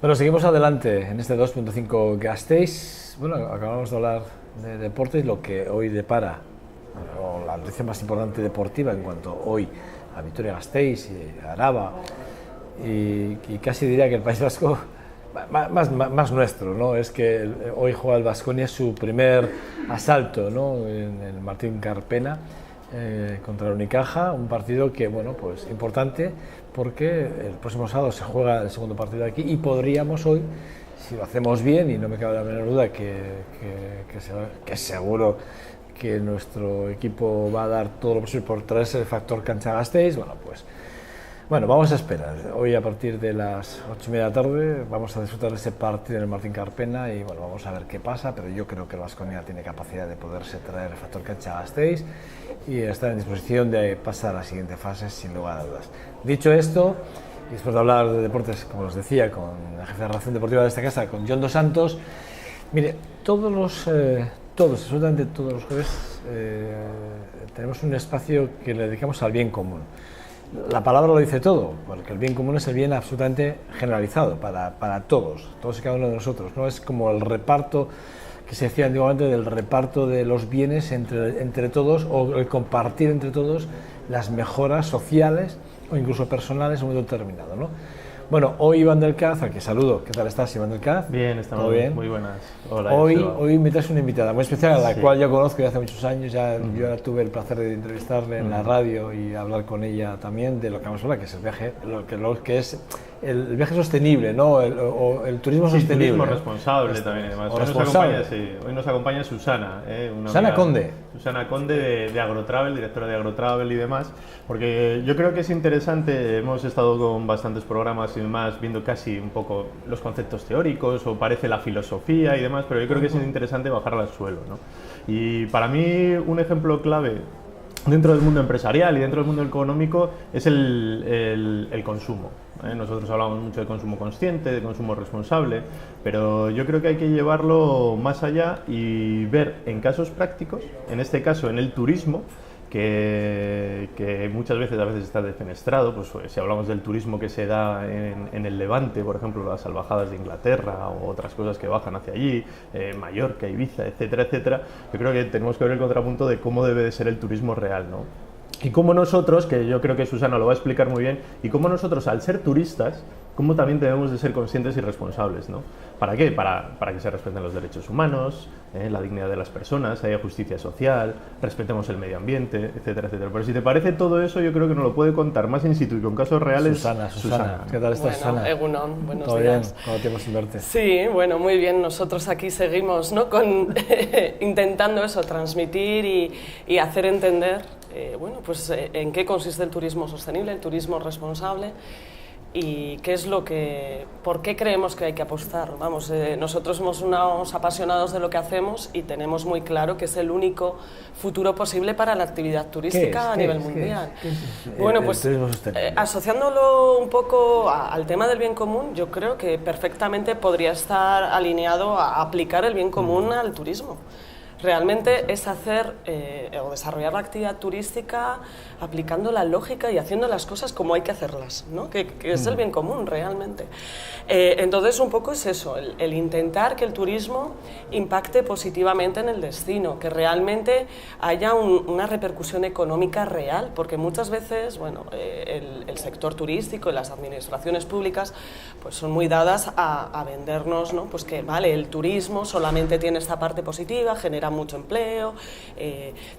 Bueno, seguimos adelante en este 2.5 Gasteiz. Bueno, acabamos de hablar de deportes, lo que hoy depara, o la noticia más importante deportiva en cuanto hoy a Vitoria-Gasteiz y a Araba, y casi diría que el País Vasco, más nuestro, ¿no? Es que hoy juega el Baskonia su primer asalto, ¿no? En el Martín Carpena contra el Unicaja, un partido que, bueno, pues importante, porque el próximo sábado se juega el segundo partido aquí y podríamos hoy, si lo hacemos bien, y no me cabe la menor duda que seguro que nuestro equipo va a dar todo lo posible por traerse el factor cancha Gasteiz, bueno, vamos a esperar. Hoy a partir de las 8:30 de la tarde vamos a disfrutar de ese partido en el Martín Carpena y bueno, vamos a ver qué pasa, pero yo creo que el Baskonia tiene capacidad de poderse traer el factor cancha Gasteiz y está en disposición de pasar a la siguiente fase sin lugar a dudas. Dicho esto, y después de hablar de deportes, como os decía, con la jefe de relación deportiva de esta casa, con Jon dos Santos, mire, absolutamente todos los jueves tenemos un espacio que le dedicamos al bien común. La palabra lo dice todo, porque el bien común es el bien absolutamente generalizado para todos y cada uno de nosotros, ¿no? Es como el reparto que se decía antiguamente, del reparto de los bienes entre todos, o el compartir entre todos las mejoras sociales o incluso personales en un momento determinado, ¿no? Bueno, hoy Iván del Caz, al que saludo. ¿Qué tal estás, Iván del Caz? Bien, estamos ¿Todo bien? Muy buenas. Hola, hoy me traes una invitada muy especial, a la sí. cual yo conozco desde hace muchos años. Yo ya tuve el placer de entrevistarle en la radio y hablar con ella también de lo que vamos a hablar, que es el viaje, lo que es el viaje sostenible, ¿no? El turismo sostenible. Turismo responsable también, además. Hoy nos acompaña Susana. Susana Conde. Susana Conde de Agrotravel, directora de Agrotravel y demás, porque yo creo que es interesante. Hemos estado con bastantes programas y demás, viendo casi un poco los conceptos teóricos o parece la filosofía y demás, pero yo creo que es interesante bajarla al suelo, ¿no? Y para mí un ejemplo clave dentro del mundo empresarial y dentro del mundo económico es el consumo. Nosotros hablamos mucho de consumo consciente, de consumo responsable, pero yo creo que hay que llevarlo más allá y ver en casos prácticos, en este caso en el turismo, que muchas veces está defenestrado. Pues si hablamos del turismo que se da en el Levante, por ejemplo, las salvajadas de Inglaterra o otras cosas que bajan hacia allí, Mallorca, Ibiza, etcétera, etcétera, yo creo que tenemos que ver el contrapunto de cómo debe de ser el turismo real, ¿no? Y cómo nosotros, que yo creo que Susana lo va a explicar muy bien, y cómo nosotros, al ser turistas, cómo también debemos de ser conscientes y responsables, ¿no? ¿Para qué? Para que se respeten los derechos humanos, la dignidad de las personas, haya justicia social, respetemos el medio ambiente, etcétera, etcétera. Pero si te parece todo eso, yo creo que nos lo puede contar más in situ y con casos reales Susana. ¿Qué tal estás, Susana? Egunon, buenos ¿Todo días. bien? ¿Cuánto tiempo sin verte? Sí, bueno, muy bien. Nosotros aquí seguimos, ¿no? Intentando eso, transmitir y hacer entender, en qué consiste el turismo sostenible, el turismo responsable. Y qué es por qué creemos que hay que apostar. Vamos, nosotros somos unos apasionados de lo que hacemos y tenemos muy claro que es el único futuro posible para la actividad turística a nivel mundial. Bueno, pues asociándolo un poco al tema del bien común, yo creo que perfectamente podría estar alineado a aplicar el bien común al turismo. Realmente es hacer o desarrollar la actividad turística aplicando la lógica y haciendo las cosas como hay que hacerlas, ¿no? Que es el bien común realmente. Entonces un poco es eso, el intentar que el turismo impacte positivamente en el destino, que realmente haya una repercusión económica real, porque muchas veces, bueno, el sector turístico y las administraciones públicas pues son muy dadas a vendernos, ¿no? Pues que vale, el turismo solamente tiene esta parte positiva, genera mucho empleo,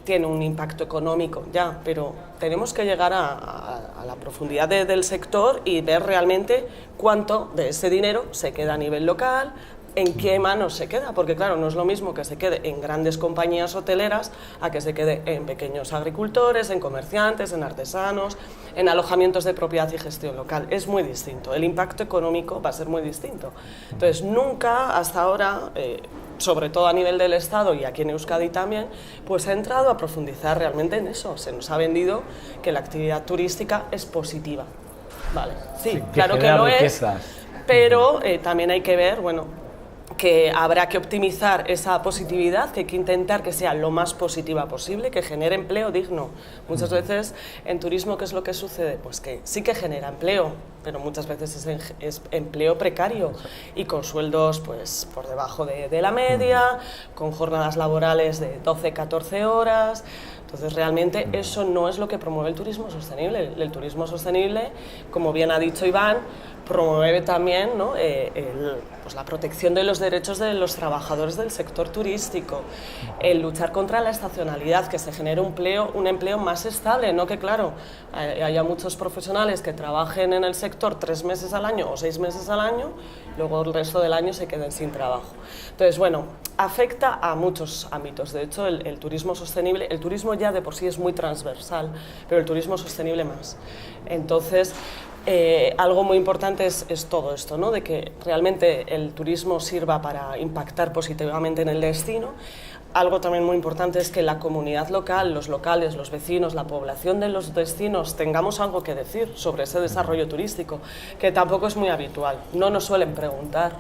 tiene un impacto económico, ya, pero tenemos que llegar a la profundidad del sector y ver realmente cuánto de ese dinero se queda a nivel local, en qué manos se queda, porque claro, no es lo mismo que se quede en grandes compañías hoteleras a que se quede en pequeños agricultores, en comerciantes, en artesanos, en alojamientos de propiedad y gestión local. Es muy distinto, el impacto económico va a ser muy distinto. Entonces, nunca hasta ahora, sobre todo a nivel del Estado y aquí en Euskadi también, pues ha entrado a profundizar realmente en eso. Se nos ha vendido que la actividad turística es positiva. Vale, sí, claro que lo es, pero también hay que ver, bueno, que habrá que optimizar esa positividad, que hay que intentar que sea lo más positiva posible, que genere empleo digno. Muchas veces en turismo, ¿qué es lo que sucede? Pues que sí que genera empleo, pero muchas veces es empleo precario y con sueldos pues por debajo de la media, con jornadas laborales de 12, 14 horas. Entonces, realmente eso no es lo que promueve el turismo sostenible. El turismo sostenible, como bien ha dicho Iván, promueve también, ¿no?, pues la protección de los derechos de los trabajadores del sector turístico, el luchar contra la estacionalidad, que se genere un empleo más estable, no que, claro, haya muchos profesionales que trabajen en el sector 3 meses al año o 6 meses al año, luego el resto del año se queden sin trabajo. Entonces, bueno, afecta a muchos ámbitos. De hecho, el turismo sostenible, el turismo ya de por sí es muy transversal, pero el turismo sostenible más. Entonces, algo muy importante es todo esto, ¿no?, de que realmente el turismo sirva para impactar positivamente en el destino. Algo también muy importante es que la comunidad local, los locales, los vecinos, la población de los destinos tengamos algo que decir sobre ese desarrollo turístico, que tampoco es muy habitual. No nos suelen preguntar: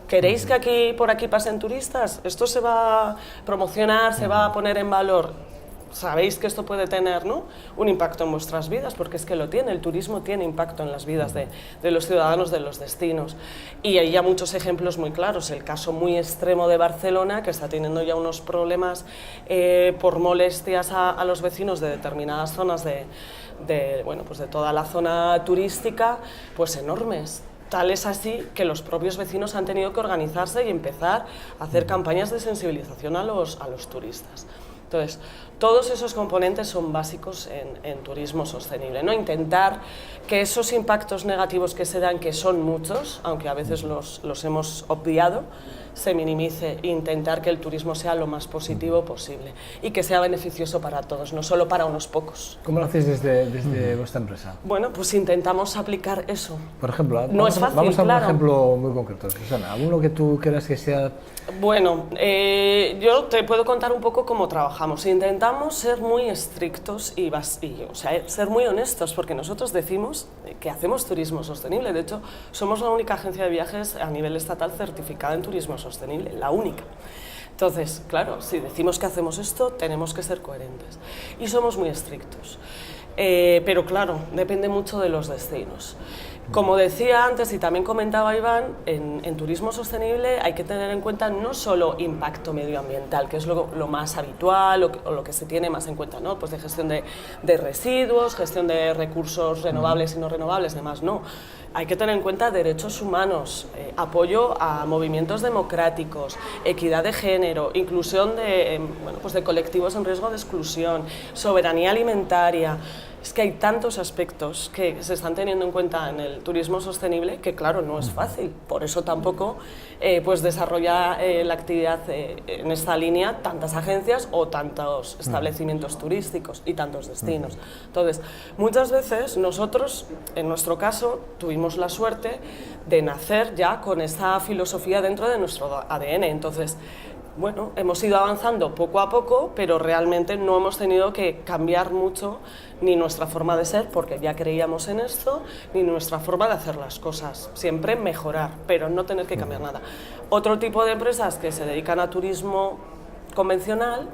¿queréis que por aquí pasen turistas? ¿Esto se va a promocionar, se va a poner en valor? Sabéis que esto puede tener, ¿no?, un impacto en vuestras vidas, porque es que lo tiene, el turismo tiene impacto en las vidas de los ciudadanos de los destinos. Y hay ya muchos ejemplos muy claros, el caso muy extremo de Barcelona, que está teniendo ya unos problemas por molestias a los vecinos de determinadas zonas bueno, pues de toda la zona turística, pues enormes. Tal es así que los propios vecinos han tenido que organizarse y empezar a hacer campañas de sensibilización a los turistas. Entonces, todos esos componentes son básicos en turismo sostenible, ¿no? Intentar que esos impactos negativos que se dan, que son muchos, aunque a veces los hemos obviado, se minimice, intentar que el turismo sea lo más positivo posible y que sea beneficioso para todos, no solo para unos pocos. ¿Cómo lo hacéis desde vuestra empresa? Bueno, pues intentamos aplicar eso. Por ejemplo, no es fácil, vamos a claro. un ejemplo muy concreto. Susana, ¿alguno que tú creas que sea...? Bueno, yo te puedo contar un poco cómo trabajamos. Intentamos ser muy estrictos y o sea, ser muy honestos, porque nosotros decimos que hacemos turismo sostenible. De hecho, somos la única agencia de viajes a nivel estatal certificada en turismo sostenible, la única. Entonces, claro, si decimos que hacemos esto, tenemos que ser coherentes. Y somos muy estrictos. Pero claro, depende mucho de los destinos. Como decía antes y también comentaba Iván, en turismo sostenible hay que tener en cuenta no solo impacto medioambiental, que es lo más habitual o lo que se tiene más en cuenta, ¿no?, pues de gestión de residuos, gestión de recursos renovables y no renovables, demás, no. Hay que tener en cuenta derechos humanos, apoyo a movimientos democráticos, equidad de género, inclusión bueno, pues de colectivos en riesgo de exclusión, soberanía alimentaria. Es que hay tantos aspectos que se están teniendo en cuenta en el turismo sostenible que, claro, no es fácil. Por eso tampoco pues desarrolla la actividad en esta línea tantas agencias o tantos establecimientos turísticos y tantos destinos. Entonces, muchas veces nosotros, en nuestro caso, tuvimos la suerte de nacer ya con esta filosofía dentro de nuestro ADN. Entonces, bueno, hemos ido avanzando poco a poco, pero realmente no hemos tenido que cambiar mucho ni nuestra forma de ser, porque ya creíamos en esto, ni nuestra forma de hacer las cosas. Siempre mejorar, pero no tener que cambiar nada. Otro tipo de empresas que se dedican a turismo convencional,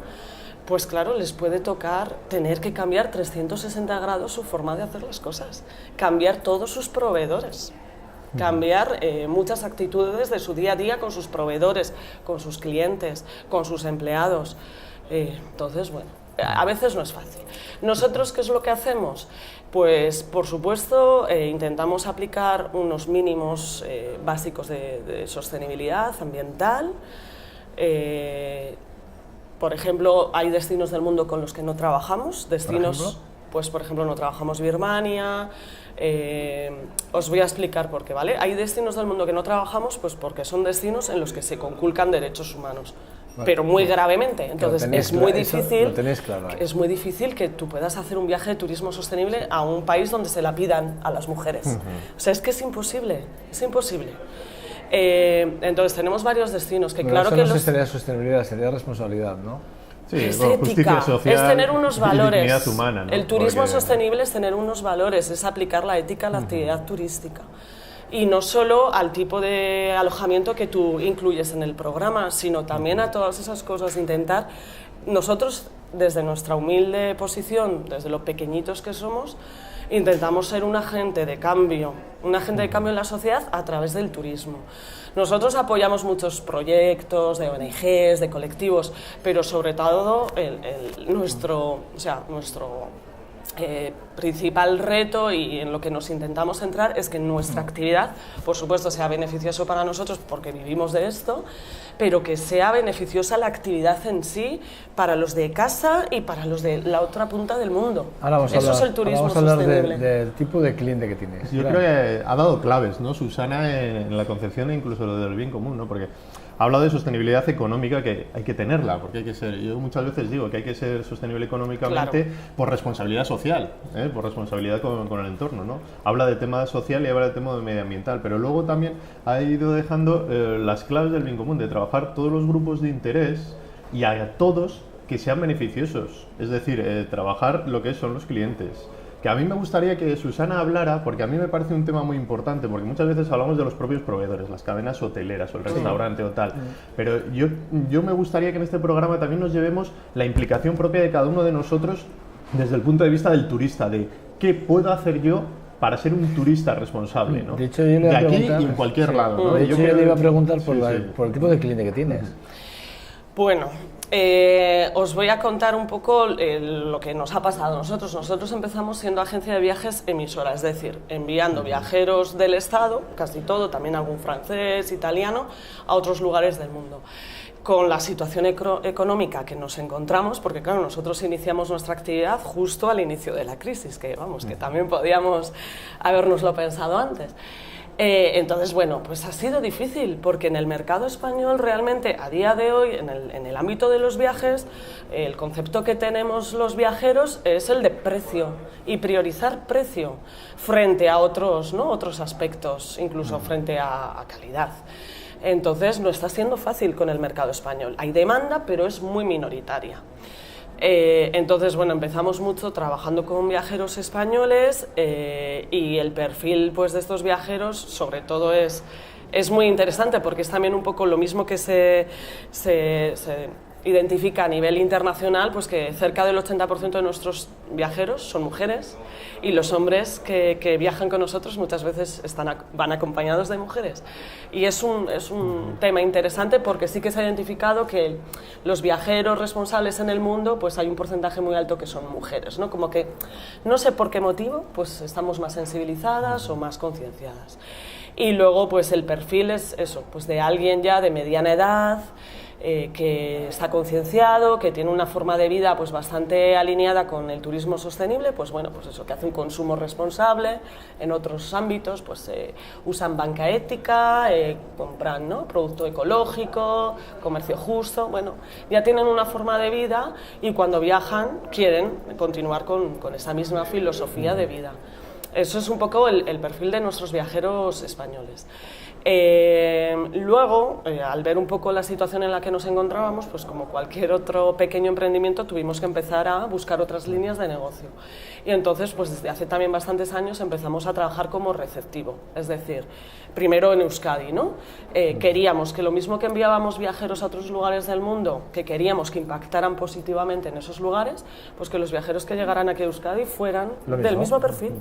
pues claro, les puede tocar tener que cambiar 360 grados su forma de hacer las cosas, cambiar todos sus proveedores. Cambiar muchas actitudes de su día a día con sus proveedores, con sus clientes, con sus empleados. Entonces, bueno, a veces no es fácil. ¿Nosotros qué es lo que hacemos? Pues, por supuesto, intentamos aplicar unos mínimos básicos de sostenibilidad ambiental. Por ejemplo, hay destinos del mundo con los que no trabajamos. Destinos, pues, por ejemplo, no trabajamos Birmania. Os voy a explicar por qué, ¿vale? Hay destinos del mundo que no trabajamos pues porque son destinos en los que se conculcan derechos humanos, vale, pero muy gravemente. Entonces es muy difícil, es muy difícil que tú puedas hacer un viaje de turismo sostenible a un país donde se la pidan a las mujeres. O sea, es que es imposible, es imposible. Entonces tenemos varios destinos que, pero claro eso que no sería sostenibilidad, sería responsabilidad, ¿no? Sí, es bueno, ética, social, es tener unos valores. Dignidad humana, ¿no? El turismo Porque... sostenible es tener unos valores, es aplicar la ética a la actividad turística. Y no solo al tipo de alojamiento que tú incluyes en el programa, sino también a todas esas cosas. Intentar, nosotros desde nuestra humilde posición, desde lo pequeñitos que somos, intentamos ser un agente de cambio en la sociedad a través del turismo. Nosotros apoyamos muchos proyectos de ONGs, de colectivos, pero sobre todo nuestro principal reto y en lo que nos intentamos centrar es que nuestra actividad, por supuesto, sea beneficioso para nosotros porque vivimos de esto, pero que sea beneficiosa la actividad en sí para los de casa y para los de la otra punta del mundo. Eso es el turismo sostenible. Del tipo de cliente que tienes. Yo creo que ha dado claves, ¿no, Susana, en la concepción e incluso lo del bien común, ¿no? Porque ha hablado de sostenibilidad económica, que hay que tenerla, porque hay que ser, yo muchas veces digo que hay que ser sostenible económicamente, claro, por responsabilidad social, por responsabilidad con el entorno, ¿no? Habla de tema social y habla de tema medioambiental, pero luego también ha ido dejando las claves del bien común, de trabajar todos los grupos de interés y a todos que sean beneficiosos, es decir, trabajar lo que son los clientes. Que a mí me gustaría que Susana hablara, porque a mí me parece un tema muy importante, porque muchas veces hablamos de los propios proveedores, las cadenas hoteleras o el restaurante o tal, pero yo me gustaría que en este programa también nos llevemos la implicación propia de cada uno de nosotros desde el punto de vista del turista, de qué puedo hacer yo para ser un turista responsable, ¿no? De hecho, yo le iba a preguntar, y en cualquier lado, ¿no? De hecho, yo le iba a preguntar por el tipo de cliente que tienes. Bueno, os voy a contar un poco lo que nos ha pasado. Nosotros empezamos siendo agencia de viajes emisora, es decir, enviando viajeros del Estado, casi todo, también algún francés, italiano, a otros lugares del mundo. Con la situación económica que nos encontramos, porque claro, nosotros iniciamos nuestra actividad justo al inicio de la crisis, que vamos, que también podíamos habernoslo pensado antes. Entonces, bueno, pues ha sido difícil porque en el mercado español realmente a día de hoy, en el ámbito de los viajes, el concepto que tenemos los viajeros es el de precio y priorizar precio frente a otros, ¿no? Otros aspectos, incluso frente a calidad. Entonces no está siendo fácil con el mercado español. Hay demanda, pero es muy minoritaria. Entonces, bueno, empezamos mucho trabajando con viajeros españoles y el perfil, pues, de estos viajeros, sobre todo, es muy interesante porque es también un poco lo mismo que se identifica a nivel internacional, pues que cerca del 80% de nuestros viajeros son mujeres y los hombres que viajan con nosotros muchas veces van acompañados de mujeres. Y es un tema interesante porque sí que se ha identificado que los viajeros responsables en el mundo, pues hay un porcentaje muy alto que son mujeres, ¿no? Como que no sé por qué motivo, pues estamos más sensibilizadas o más concienciadas. Y luego, pues el perfil es eso, pues de alguien ya de mediana edad, que está concienciado, que tiene una forma de vida pues bastante alineada con el turismo sostenible, pues bueno, pues eso, que hace un consumo responsable. En otros ámbitos pues usan banca ética, compran, ¿no?, producto ecológico, comercio justo, bueno, ya tienen una forma de vida y cuando viajan quieren continuar con esa misma filosofía de vida. Eso es un poco el perfil de nuestros viajeros españoles. Luego, al ver un poco la situación en la que nos encontrábamos, pues como cualquier otro pequeño emprendimiento tuvimos que empezar a buscar otras líneas de negocio. Y entonces, pues desde hace también bastantes años empezamos a trabajar como receptivo, es decir, primero en Euskadi, ¿no? Queríamos que lo mismo que enviábamos viajeros a otros lugares del mundo, que queríamos que impactaran positivamente en esos lugares, pues que los viajeros que llegaran aquí a Euskadi fueran del mismo perfil,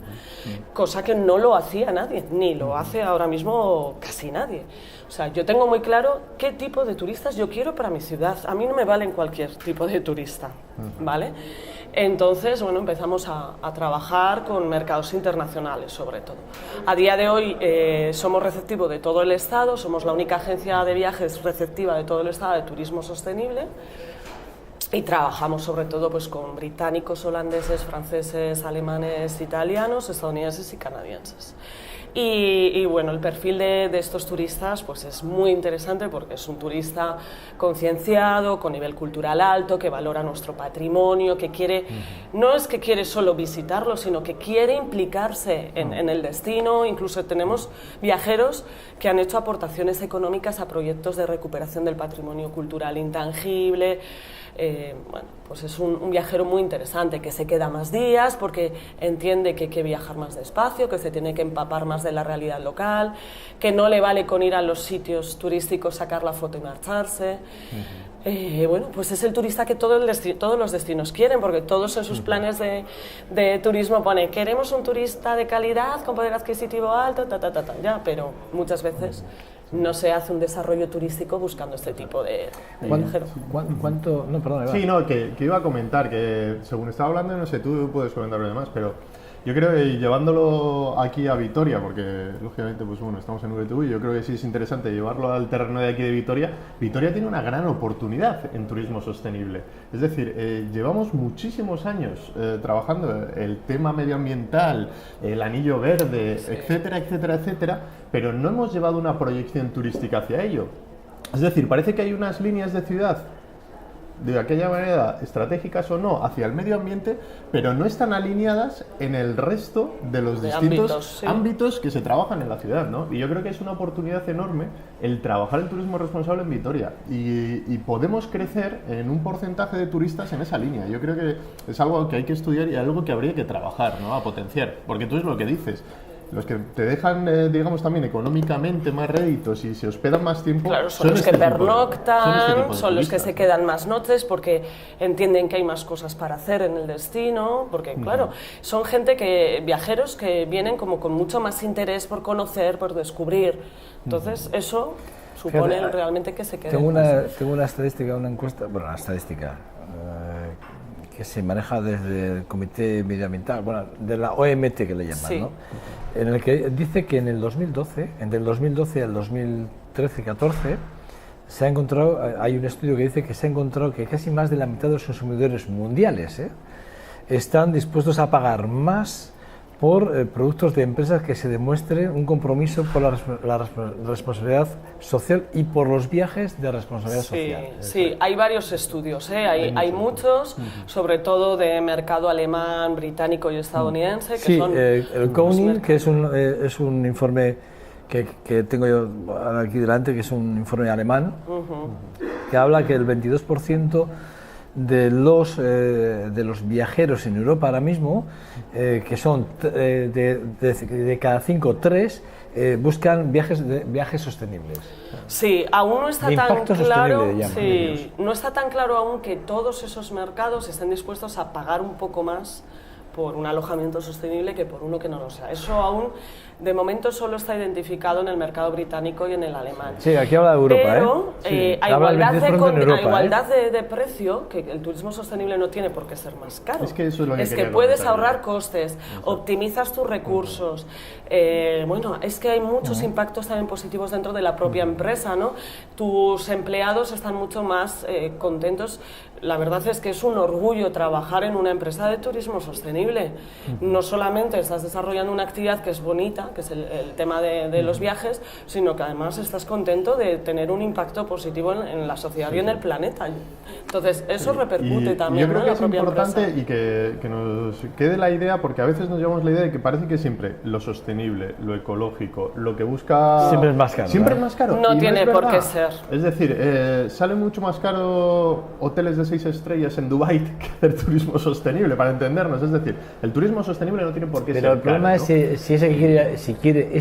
cosa que no lo hacía nadie, ni lo hace ahora mismo casi nadie. O sea, yo tengo muy claro qué tipo de turistas yo quiero para mi ciudad. A mí no me valen cualquier tipo de turista, ¿vale? Entonces, bueno, empezamos a trabajar con mercados internacionales, sobre todo. A día de hoy somos receptivos de todo el Estado, somos la única agencia de viajes receptiva de todo el Estado de turismo sostenible. Y trabajamos sobre todo pues con británicos, holandeses, franceses, alemanes, italianos, estadounidenses y canadienses. Y bueno, el perfil de estos turistas pues es muy interesante porque es un turista concienciado, con nivel cultural alto, que valora nuestro patrimonio, que quiere, no es que quiere solo visitarlo, sino que quiere implicarse en el destino. Incluso tenemos viajeros que han hecho aportaciones económicas a proyectos de recuperación del patrimonio cultural intangible. bueno, pues es un viajero muy interesante, que se queda más días porque entiende que hay que viajar más despacio, que se tiene que empapar más de la realidad local, que no le vale con ir a los sitios turísticos, sacar la foto y marcharse. Bueno, pues es el turista que todos los destinos quieren, porque todos en sus planes de turismo ponen: queremos un turista de calidad, con poder adquisitivo alto, ya, pero muchas veces no se hace un desarrollo turístico buscando este tipo de viajero. ¿Cuánto? No, perdón, sí, no, que iba a comentar, que según estaba hablando, no sé, tú puedes comentar lo demás, pero yo creo que llevándolo aquí a Vitoria, porque lógicamente pues bueno, estamos en VTV, y yo creo que sí es interesante llevarlo al terreno de aquí de Vitoria. Vitoria tiene una gran oportunidad en turismo sostenible. Es decir, llevamos muchísimos años trabajando el tema medioambiental, el anillo verde, sí, etcétera, etcétera, etcétera, pero no hemos llevado una proyección turística hacia ello. Es decir, parece que hay unas líneas de ciudad de aquella manera, estratégicas o no, hacia el medio ambiente, pero no están alineadas en el resto de los distintos ámbitos que se trabajan en la ciudad, ¿no? Y yo creo que es una oportunidad enorme el trabajar el turismo responsable en Vitoria, y podemos crecer en un porcentaje de turistas en esa línea. Yo creo que es algo que hay que estudiar y algo que habría que trabajar, ¿no? A potenciar, porque tú es lo que dices. Los que te dejan, digamos, también económicamente más réditos y se hospedan más tiempo, claro, son los que pernoctan, son los que se quedan más noches porque entienden que hay más cosas para hacer en el destino, porque claro, son viajeros que vienen como con mucho más interés por conocer, por descubrir. Entonces eso supone realmente que se queden. Tengo una estadística, una encuesta, bueno, una estadística que se maneja desde el Comité Medioambiental, bueno, de la OMT que le llaman, sí, ¿no? En el que dice que en el 2012, entre el 2012 y el 2013-14, se ha encontrado, hay un estudio que dice que se ha encontrado que casi más de la mitad de los consumidores mundiales están dispuestos a pagar más por productos de empresas que se demuestre un compromiso por la responsabilidad social y por los viajes de responsabilidad social. Sí, hay varios estudios, hay muchos, sobre todo de mercado alemán, británico y estadounidense. Que son el Cowning, que es un informe que tengo yo aquí delante, que es un informe alemán, que habla que el 22% de los viajeros en Europa ahora mismo, que son de cada 5, 3, buscan viajes sostenibles. Sí, aún no está tan claro, no está tan claro aún que todos esos mercados estén dispuestos a pagar un poco más por un alojamiento sostenible que por uno que no lo sea. Eso aún, de momento, solo está identificado en el mercado británico y en el alemán. Sí, aquí habla de Europa, pero a igualdad de precio, que el turismo sostenible no tiene por qué ser más caro. Es que eso es lo que puedes ahorrar costes, optimizas tus recursos. Bueno, es que hay muchos impactos también positivos dentro de la propia empresa, ¿no? Tus empleados están mucho más contentos. La verdad es que es un orgullo trabajar en una empresa de turismo sostenible. No solamente estás desarrollando una actividad que es bonita, que es el tema de los viajes, sino que además estás contento de tener un impacto positivo en la sociedad y en el planeta. Entonces, eso repercute también en la propia empresa. Yo creo que es importante y que nos quede la idea, porque a veces nos llevamos la idea de que parece que siempre lo sostenible, lo ecológico, lo que busca... Siempre es más caro. Siempre es más caro. No tiene por qué ser. Es decir, sale mucho más caro hoteles de 6 estrellas en Dubái que hacer turismo sostenible, para entendernos. Es decir, el turismo sostenible no tiene por qué ser caro. Pero el problema es si quiere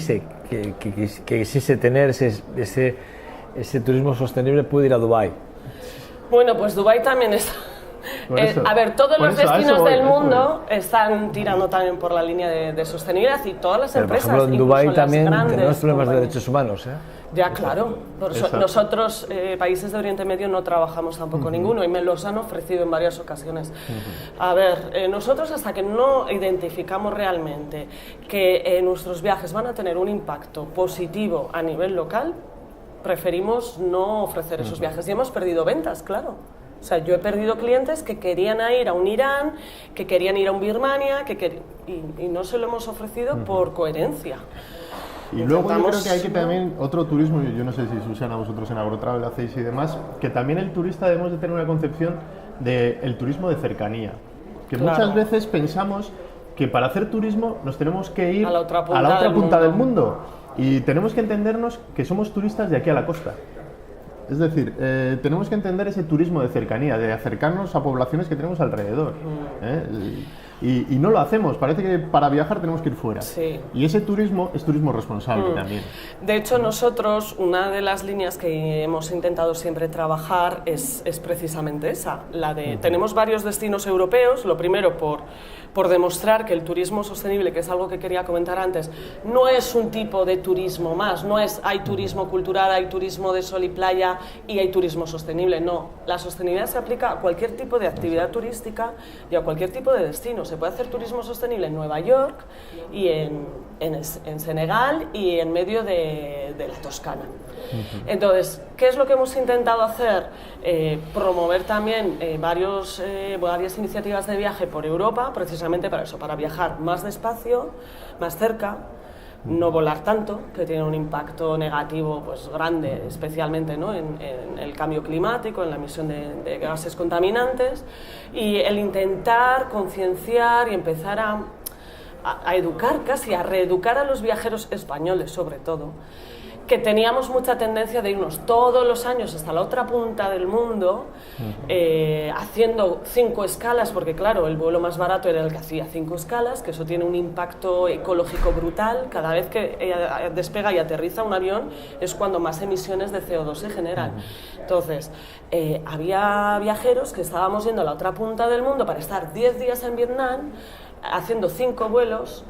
que quisiese tener ese turismo sostenible, puede ir a Dubái. Bueno, pues Dubái también está... a ver, todos los destinos del mundo están tirando también por la línea de sostenibilidad, y todas las empresas, por ejemplo, en Dubái también tenemos problemas de derechos humanos, Ya, claro. Nosotros, países de Oriente Medio, no trabajamos tampoco ninguno, y me los han ofrecido en varias ocasiones. A ver, nosotros, hasta que no identificamos realmente que nuestros viajes van a tener un impacto positivo a nivel local, preferimos no ofrecer esos viajes. Y hemos perdido ventas, claro. O sea, yo he perdido clientes que querían ir a un Irán, que querían ir a un Birmania, y no se lo hemos ofrecido por coherencia. Y luego yo creo que hay que también otro turismo, yo no sé si Susana, vosotros en Agrotravel hacéis y demás, que también el turista debemos de tener una concepción del turismo de cercanía. Que muchas veces pensamos que para hacer turismo nos tenemos que ir a la otra punta del mundo. Y tenemos que entendernos que somos turistas de aquí a la costa. Es decir, tenemos que entender ese turismo de cercanía, de acercarnos a poblaciones que tenemos alrededor. Y no lo hacemos, parece que para viajar tenemos que ir fuera. Sí. Y ese turismo es turismo responsable también. De hecho, nosotros, una de las líneas que hemos intentado siempre trabajar es precisamente esa, la de tenemos varios destinos europeos, lo primero por demostrar que el turismo sostenible, que es algo que quería comentar antes, no es un tipo de turismo más, no es hay turismo cultural, hay turismo de sol y playa y hay turismo sostenible, no. La sostenibilidad se aplica a cualquier tipo de actividad turística y a cualquier tipo de destino. Se puede hacer turismo sostenible en Nueva York y en Senegal y en medio de la Toscana. Entonces, ¿qué es lo que hemos intentado hacer? Promover también varias iniciativas de viaje por Europa, precisamente para eso, para viajar más despacio, más cerca, no volar tanto, que tiene un impacto negativo pues grande, especialmente, ¿no? en el cambio climático, en la emisión de gases contaminantes, y el intentar concienciar y empezar a educar, casi a reeducar a los viajeros españoles, sobre todo, que teníamos mucha tendencia de irnos todos los años hasta la otra punta del mundo, haciendo 5 escalas, porque claro, el vuelo más barato era el que hacía 5 escalas, que eso tiene un impacto ecológico brutal. Cada vez que despega y aterriza un avión es cuando más emisiones de CO2 se generan. Entonces, había viajeros que estábamos yendo a la otra punta del mundo para estar 10 días en Vietnam, haciendo 5 vuelos,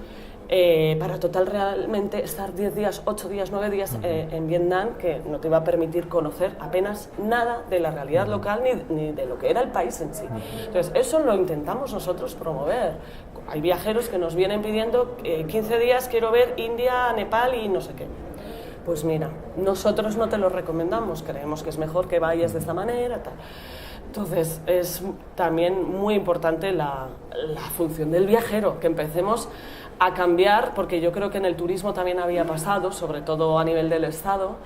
para total realmente estar 10 días, 8 días, 9 días en Vietnam, que no te iba a permitir conocer apenas nada de la realidad local ni de lo que era el país en sí. Entonces, eso lo intentamos nosotros promover. Hay viajeros que nos vienen pidiendo 15 días, quiero ver India, Nepal y no sé qué. Pues mira, nosotros no te lo recomendamos, creemos que es mejor que vayas de esta manera, tal. Entonces, es también muy importante la función del viajero, que empecemos a cambiar, porque yo creo que en el turismo también había pasado, sobre todo a nivel del Estado,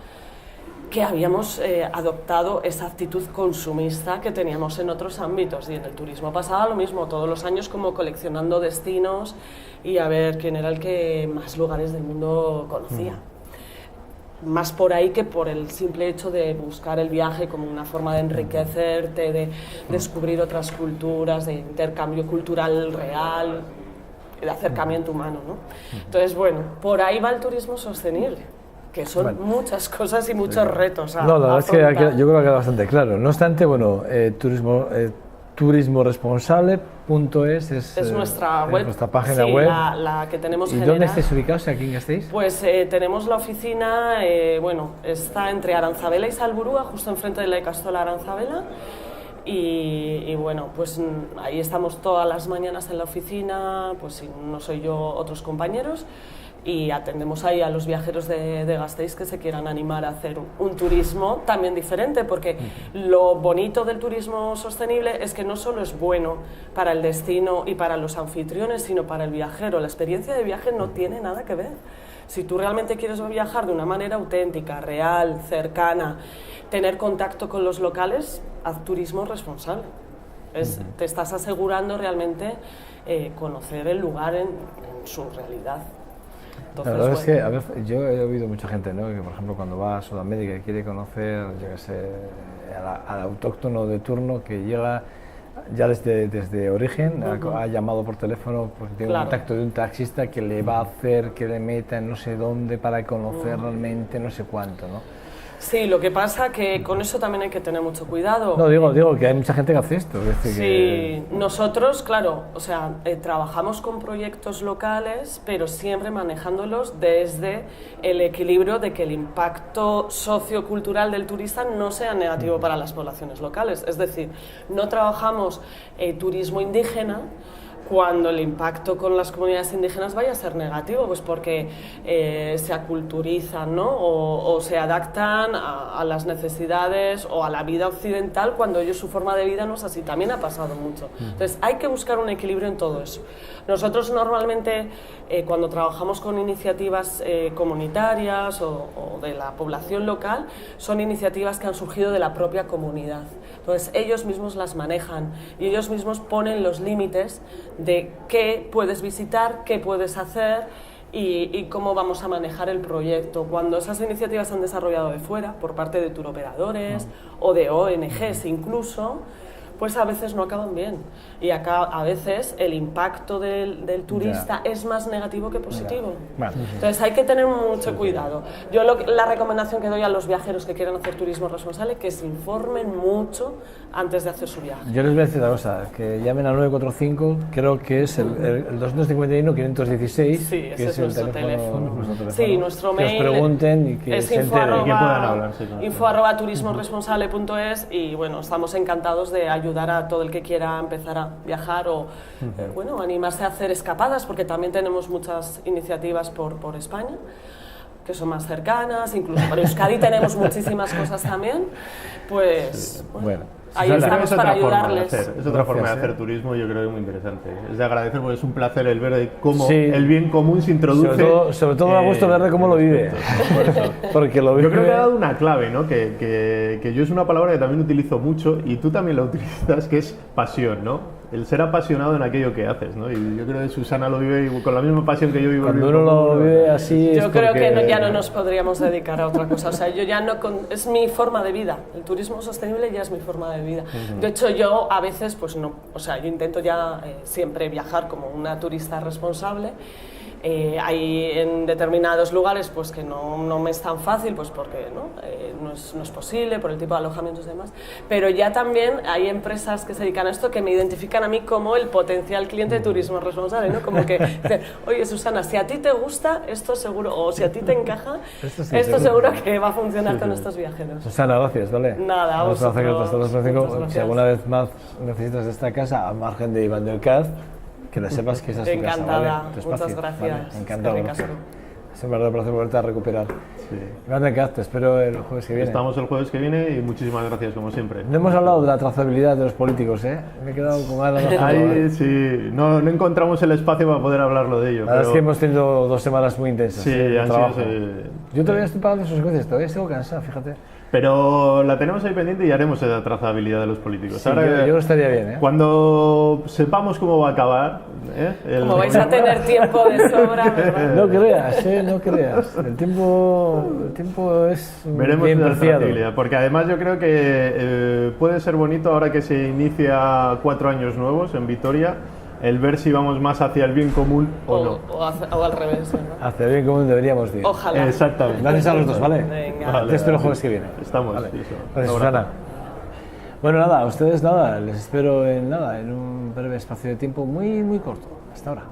que habíamos adoptado esa actitud consumista que teníamos en otros ámbitos, y en el turismo pasaba lo mismo, todos los años como coleccionando destinos y a ver quién era el que más lugares del mundo conocía. Más por ahí que por el simple hecho de buscar el viaje como una forma de enriquecerte, de descubrir otras culturas, de intercambio cultural real, de acercamiento humano, ¿no? Entonces, bueno, por ahí va el turismo sostenible, que son muchas cosas y muchos retos a No, la verdad es que yo creo que queda bastante claro. No obstante, bueno, turismoresponsable.es es nuestra web, nuestra página web. La que tenemos ¿Y general. dónde estáis ubicados? ¿Aquí en Gasteiz? Pues tenemos la oficina, está entre Aranzabela y Salburúa, justo enfrente de la Ikastola Aranzabela. Y bueno, pues ahí estamos todas las mañanas en la oficina, pues si no soy yo, otros compañeros, y atendemos ahí a los viajeros de Gasteiz que se quieran animar a hacer un turismo también diferente, porque lo bonito del turismo sostenible es que no solo es bueno para el destino y para los anfitriones, sino para el viajero. La experiencia de viaje no tiene nada que ver. Si tú realmente quieres viajar de una manera auténtica, real, cercana, tener contacto con los locales, haz turismo responsable. Te estás asegurando realmente conocer el lugar en su realidad. Entonces, la verdad es que, a ver, yo he oído mucha gente, ¿no?, que por ejemplo cuando va a Sudamérica y quiere conocer, yo qué sé, al autóctono de turno que llega ya desde origen, ha llamado por teléfono porque tiene un contacto de un taxista que le va a hacer que le meta en no sé dónde para conocer realmente no sé cuánto, ¿no? Sí, lo que pasa que con eso también hay que tener mucho cuidado. No, digo que hay mucha gente que hace esto. Sí, nosotros, claro, o sea, trabajamos con proyectos locales, pero siempre manejándolos desde el equilibrio de que el impacto sociocultural del turista no sea negativo para las poblaciones locales. Es decir, no trabajamos turismo indígena cuando el impacto con las comunidades indígenas vaya a ser negativo, pues porque se aculturizan, ¿no? o se adaptan a las necesidades o a la vida occidental cuando ellos su forma de vida no es así. También ha pasado mucho. Entonces hay que buscar un equilibrio en todo eso. Nosotros normalmente cuando trabajamos con iniciativas comunitarias o de la población local, son iniciativas que han surgido de la propia comunidad. Entonces ellos mismos las manejan y ellos mismos ponen los límites de qué puedes visitar, qué puedes hacer y cómo vamos a manejar el proyecto. Cuando esas iniciativas se han desarrollado de fuera, por parte de turoperadores o de ONGs incluso, pues a veces no acaban bien. Y acá a veces el impacto del turista es más negativo que positivo. Entonces hay que tener mucho cuidado. Yo la recomendación que doy a los viajeros que quieran hacer turismo responsable, que se informen mucho antes de hacer su viaje. Yo les voy a decir una cosa, que llamen al 945, creo que es el 251-516, sí, ese que es nuestro teléfono. Sí, nuestro que mail os pregunten y que es se enteren. Y que puedan hablar. Sí, info@turismoresponsable.es y bueno, estamos encantados de ayudar a todo el que quiera empezar a viajar o bueno, animarse a hacer escapadas, porque también tenemos muchas iniciativas por España que son más cercanas, incluso para Euskadi tenemos muchísimas cosas también, pues bueno, ahí estamos para ayudarles. Es otra forma de hacer turismo, yo creo que es muy interesante. Es de agradecer porque es un placer el ver cómo el bien común se introduce. Sobre todo me ha gustado ver de cómo lo vive. Porque lo vive. Yo creo que ha dado una clave, ¿no? Que yo es una palabra que también utilizo mucho y tú también la utilizas, que es pasión, ¿no? El ser apasionado en aquello que haces, ¿no? Y yo creo que Susana lo vive con la misma pasión que yo vivo. Cuando uno lo vive así yo creo que ya no nos podríamos dedicar a otra cosa. O sea, yo ya no... es mi forma de vida. El turismo sostenible ya es mi forma de vida. De hecho, yo a veces, pues no... O sea, yo intento ya siempre viajar como una turista responsable. Hay en determinados lugares pues que no me es tan fácil, pues porque no es posible por el tipo de alojamientos y demás, pero ya también hay empresas que se dedican a esto que me identifican a mí como el potencial cliente de turismo responsable, ¿no? Como que dicen, oye Susana, si a ti te gusta, esto seguro, o si a ti te encaja, esto seguro que va a funcionar con estos viajeros. Susana, gracias, ¿vale? Nada, vamos a hacer vosotros. Si alguna vez más necesitas esta casa, al margen de Iván del Caz, que lo sepas que esa es tu casa, ¿vale? Tu muchas gracias. Vale, encantado. Es un verdadero placer volverte a recuperar. Sí. Iván del Caz, te espero el jueves que viene. Estamos el jueves que viene y muchísimas gracias, como siempre. No hemos hablado de la trazabilidad de los políticos, ¿eh? Me he quedado con ganas de hacerlo. Ahí sí, no encontramos el espacio para poder hablarlo de ello. La verdad es que hemos tenido 2 semanas muy intensas. Sí, han sido. Yo todavía estoy pagando sus consecuencias, todavía sigo cansado, fíjate. Pero la tenemos ahí pendiente y haremos esa trazabilidad de los políticos. Sí, ahora, yo estaría bien, ¿eh? Cuando sepamos cómo va a acabar... Como vais a tener tiempo de sobra, ¿verdad? No creas, no creas. El tiempo es veremos bien la preciado. trazabilidad, porque además yo creo que puede ser bonito ahora que se inicia 4 años nuevos en Vitoria, el ver si vamos más hacia el bien común o no. O al revés, ¿verdad? Hacia el bien común deberíamos ir. Ojalá. Exactamente. Gracias a los dos, ¿vale? Venga. Vale, te espero el jueves que viene. Estamos. Vale. Sí, Gracias, Susana. Bueno, nada, a ustedes nada, les espero en un breve espacio de tiempo muy corto. Hasta ahora.